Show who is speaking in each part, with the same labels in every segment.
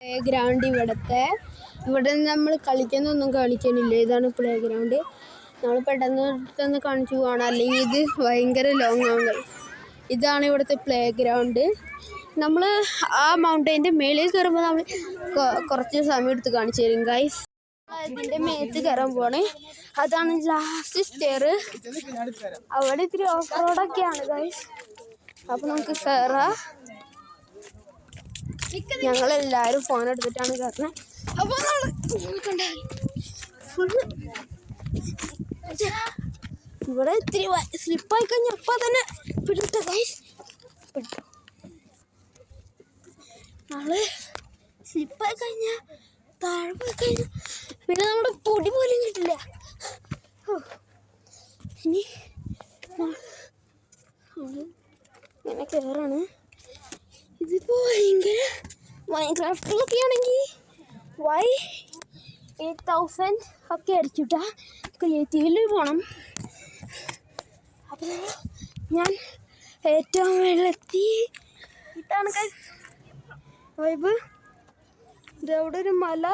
Speaker 1: Play ground ഇവിടെ നമ്മൾ കളിക്കുന്നൊന്നും കാണിക്കാനില്ല. ഇതാണ് പ്ലേ ഗ്രൗണ്ട്. നമ്മൾ പെട്ടെന്ന് കാണിച്ചു പോകണം, അല്ലെങ്കിൽ ഇത് ഭയങ്കര ലോങ് ആവും. ഇതാണ് ഇവിടുത്തെ പ്ലേ ഗ്രൗണ്ട്. നമ്മൾ ആ മൗണ്ടൈൻ്റെ മേളിൽ കയറുമ്പോൾ നമ്മൾ കുറച്ച് സമയം എടുത്ത് കാണിച്ചു തരും ഗൈസ്. ഇതിൻ്റെ മേത്ത് കയറാൻ പോണേ. അതാണ് ലാസ്റ്റ് സ്റ്റെയർ. അവിടെ ഇത്തിരി ഓഫ് റോഡൊക്കെയാണ് ഗൈസ്. അപ്പോൾ നമുക്ക് കയറാം. ഞങ്ങളെല്ലാവരും ഫോൺ എടുത്തിട്ടാണ് കയറുന്നത്. അപ്പോൾ ഫുള്ള് ഇവിടെ ഇത്തിരി സ്ലിപ്പായി കഴിഞ്ഞാൽ അപ്പം തന്നെ പിടിച്ച ഗൈസ്. പിടിച്ചു നമ്മള് സ്ലിപ്പായി കഴിഞ്ഞാൽ താഴെ പോയി കഴിഞ്ഞാൽ പിന്നെ നമ്മുടെ പൊടി പോലും കിട്ടില്ല. ഇനി ഇങ്ങനെ കയറാണ്. ഇതിപ്പോൾ ഭയങ്കര മൈൻക്രാഫ്റ്റിലൊക്കെ ആണെങ്കിൽ Y8000 ഒക്കെ അടിച്ചിട്ടാ ക്രിയേറ്റീവിൽ പോകണം. അപ്പോൾ ഞാൻ ഏറ്റവും വെള്ളത്തി ഇതാണ് വൈബ്. ഇതവിടെ ഒരു മല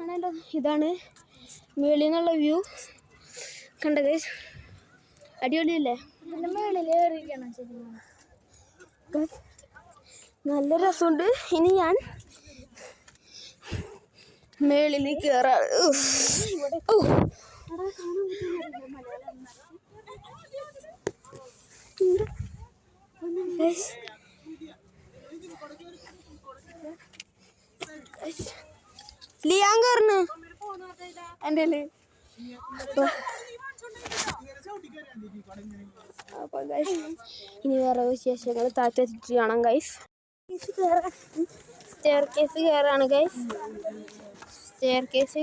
Speaker 1: ആണല്ലോ. ഇതാണ് മേളിൽ നിന്നുള്ള വ്യൂ. കണ്ട ഗൈസ്, അടിപൊളിയല്ലേ? നല്ല രസമുണ്ട്. ഇനി ഞാൻ മേളിൽ കയറാം. ലിയാൻ കയറുന്നു എൻ്റെ അപ്പോൾ ഗൈസ് ഇനി വേറെ വിശേഷങ്ങൾ താഴ്ത്തി കാണാം ഗൈസ്. സ്റ്റെയർ കേസ് കയറാണ് guys. Staircase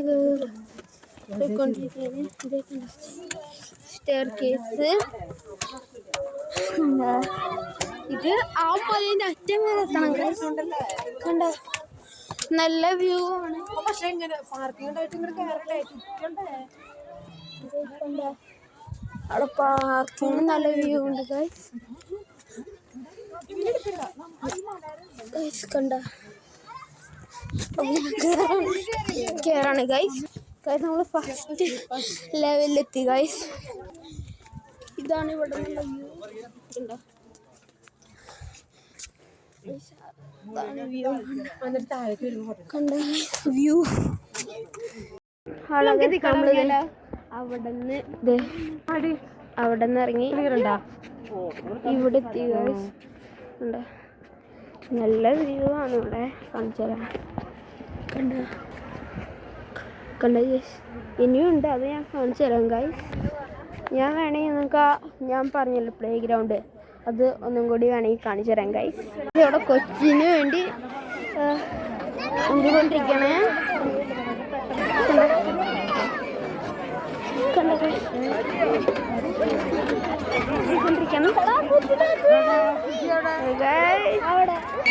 Speaker 1: staircase ഇത് ആ പോയിൻ്റെ അറ്റം വരെ എത്തണം ഗൈസ്. കണ്ട നല്ല വ്യൂ ആണ്. അവിടെ പാർക്കിങ് നല്ല വ്യൂ ഉണ്ട് ഗൈസ്. കണ്ട കയറാണ് ഗൈസ്. നമ്മൾ ഫസ്റ്റ് ലെവലിലെത്തി ഗൈസ്. ഇതാണ് ഇവിടെ നല്ല വ്യൂ. കണ്ട വ്യൂ. അവിടെ നിന്ന് ഇറങ്ങി ഇവിടെ എത്തി ഗൈസ്. നല്ല വ്യൂ ആണ് ഇവിടെ. കാണിച്ചു തരാം. കണ്ട ഗൈസ്, ഇനിയും ഉണ്ട്. അത് ഞാൻ കാണിച്ചു തരാം ഗൈസ്. ഞാൻ വേണമെങ്കിൽ നിങ്ങൾക്ക് ഞാൻ പറഞ്ഞല്ലോ പ്ലേ ഗ്രൗണ്ട്, അത് ഒന്നും കൂടി വേണമെങ്കിൽ കാണിച്ചു തരാം ഗൈസ്. ഇവിടെ കൊച്ചിന് വേണ്ടി കൊണ്ടിരിക്കണേ.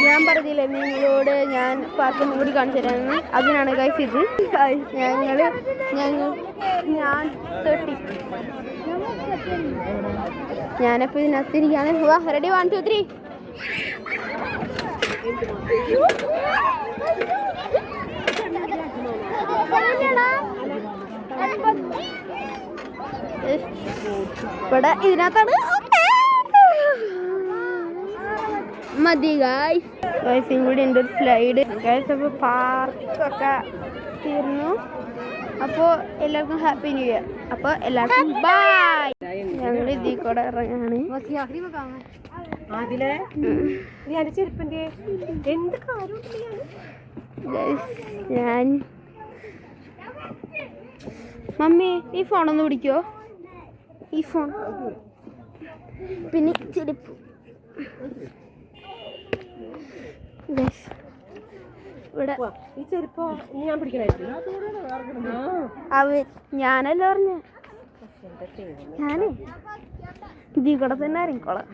Speaker 1: ഞാൻ പറഞ്ഞില്ലേ നിങ്ങളോട് ഞാൻ പാർക്കൊന്നും കൂടി കാണിച്ചു തരാമെന്ന്. അതിനാണ് ഗൈസ് ഇത്. ഞാനപ്പോൾ ഇതിനകത്തിരിക്കാണ്. വാ, റെഡി, 1 2 3. ഇവിടെ ഇതിനകത്താണ്. മതി ഗൈസ്. ഗൈസും കൂടി ഉണ്ട് ഒരു സ്ലൈഡ് ഗൈസ്. അപ്പോൾ പാർക്കൊക്കെ തീർന്നു. അപ്പോൾ എല്ലാവർക്കും ഹാപ്പി ന്യൂ ഇയർ. അപ്പോൾ എല്ലാവർക്കും ബൈ. ഞങ്ങൾ ഇതിൽ കൂടെ ഇറങ്ങാണ്. ഞാൻ മമ്മി ഈ ഫോണൊന്ന് പിടിക്കോ? ഈ ഫോൺ പിന്നെ ചെരുപ്പ്. ഇവിടെ ഞാനല്ല പറഞ്ഞ, ഞാനേ ഇതിൽ കൂടെ തന്നെ ഇറങ്ങിക്കോളാം.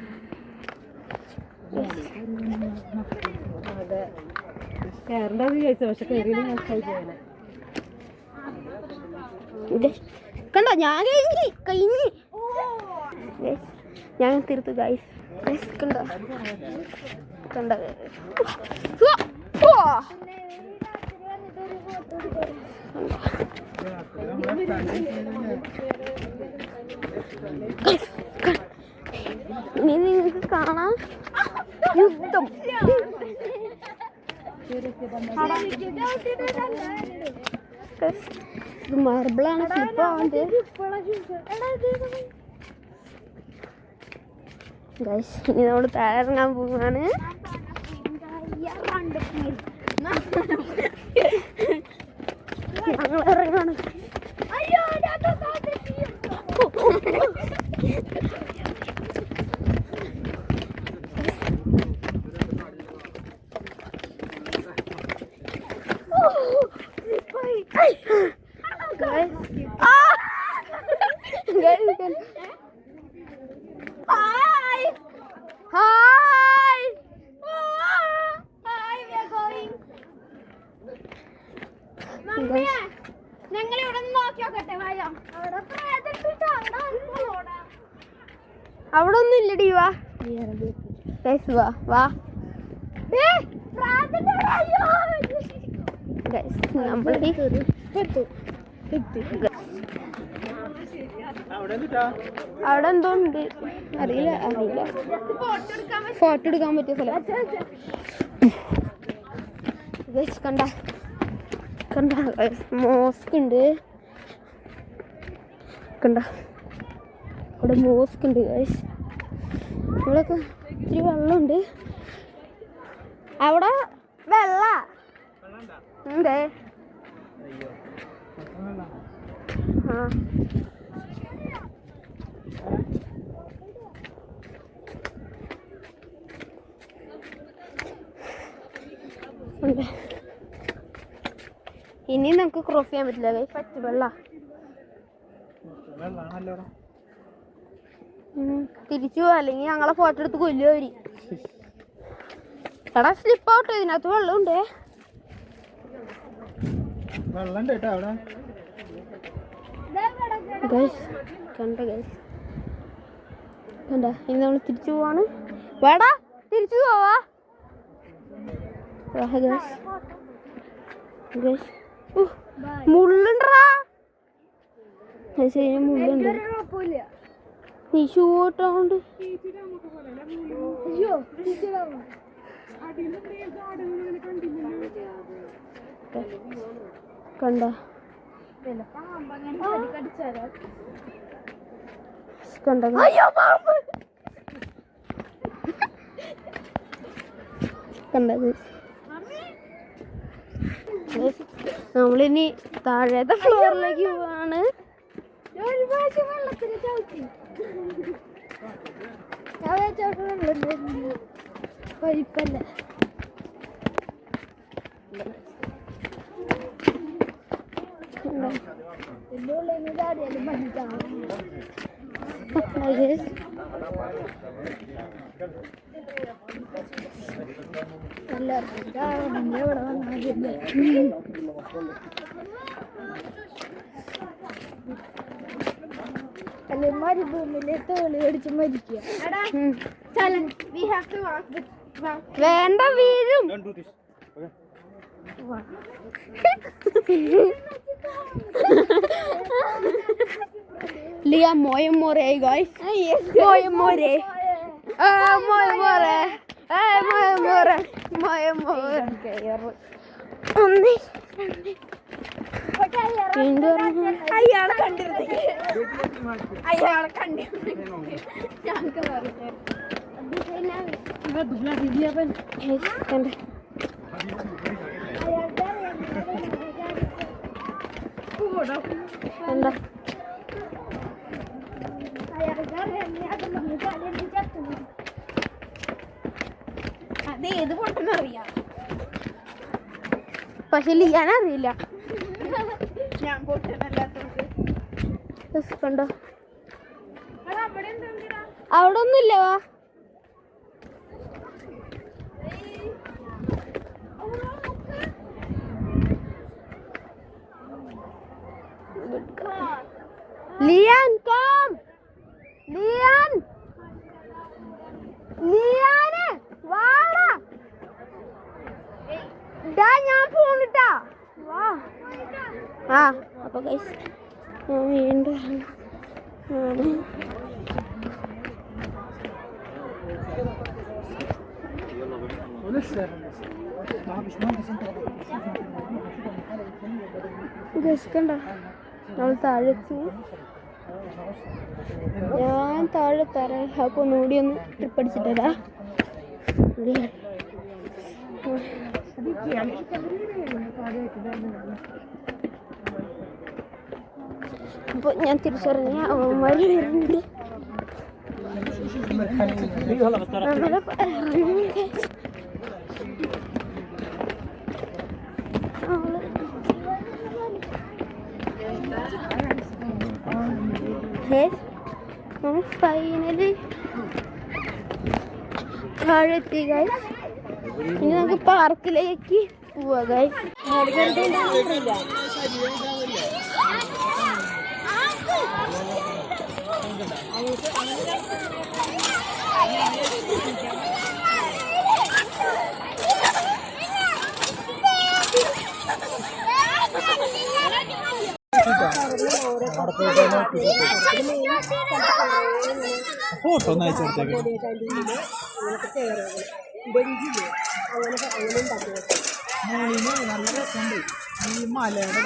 Speaker 1: കണ്ടോ, ഞാൻ കഴിഞ്ഞു. ഞാൻ തീർത്തു ഗൈസ്. കണ്ടോ ഇനി നിങ്ങൾക്ക് കാണാം യുദ്ധം. ഇത് മാർബിളാണ്, സ്ലിപ്പാവുന്നത്. ഇനി നമ്മൾ താഴെ ഇറങ്ങാൻ പോവാണ്. ഞങ്ങൾ ഇറങ്ങാണ്. അവിടെ ഒന്നും ഇല്ലടി. വാ വാ വാ. അവിടെ എന്തോ ഉണ്ട്, അറിയില്ല. ഫോട്ടോ എടുക്കാൻ പറ്റിയ സ്ഥലം. കണ്ട കണ്ട മോസ്ക് ഉണ്ട്. കണ്ട അവിടെ മോസ്ക് ഉണ്ട്. ഇവിടെയൊക്കെ ഇത്തിരി വെള്ളമുണ്ട്. അവിടെ വെള്ള ഉണ്ടേ. ആ ഉണ്ട്. ഇനി നമുക്ക് ക്രോസ് ചെയ്യാൻ പറ്റില്ല. പച്ച വെള്ള തിരിച്ചു പോവാ, അല്ലെങ്കിൽ ഞങ്ങളെ ഫോട്ടോ എടുത്ത് കൊല്ലുവരി. എടാ സ്ലിപ്പ് ഔട്ട്. ഇതിനകത്ത് വെള്ളമുണ്ടേ. കണ്ട കണ്ട. ഇനി നമ്മൾ തിരിച്ചു പോവാണ്. വേടാ തിരിച്ചു പോവാ. മുള്ളുണ്ടാ. മുള്ളുണ്ട്. നീ ഷൂ ഇട്ടോണ്ട് കണ്ട കണ്ട. കണ്ടത്. നമ്മളിനി താഴത്തെ ഫ്ലോറിലേക്ക് പോവാണ്. മരുഭൂമിയിലെ തോളി കടിച്ച് മരിക്കുക. വേണ്ട, വീഴും. ലിയ മോയ മോരെ ഗായ്സ്. മോയ മോരെ മോയ മോരെ മോയ മോരെ മോയ മോരെ. അയാളെ കണ്ടിരുന്നു. അതേത് പൊട്ടെന്നറിയാം, പക്ഷെ ലിയാനറിയില്ല. ഞാൻ പൊട്ടനല്ലാത്തോണ്ട് കണ്ടോ. അവിടെ ഒന്നുമില്ല. വാ. ലിയാൻ കം. ലിയാൻ ലിയാന് വാടാ. ഞാൻ പോണിട്ടാ. വാ. ആ അപ്പൊ ഗൈസ് വീണ്ടും കണ്ട നമ്മൾ താഴെത്തി. ഞാൻ താഴെ തരാം. അപ്പോൾ ഒന്നുകൂടി ഒന്ന് ട്രിപ്പ് അടിച്ചിട്ടരാ. അപ്പോൾ ഞാൻ തിരിച്ചറിഞ്ഞ അവന്മാർ വരുന്നുണ്ട്. ഫൈനലി താഴെ എത്തി ഗൈസ്. ഇനി നമുക്ക് പാർക്കിലേക്ക് പോവാ ഗൈസ്.
Speaker 2: ഫോട്ടോ ഒന്ന് അയച്ചെടുത്തേക്ക്. നല്ല രസമുണ്ട് ഈ മലയുടെ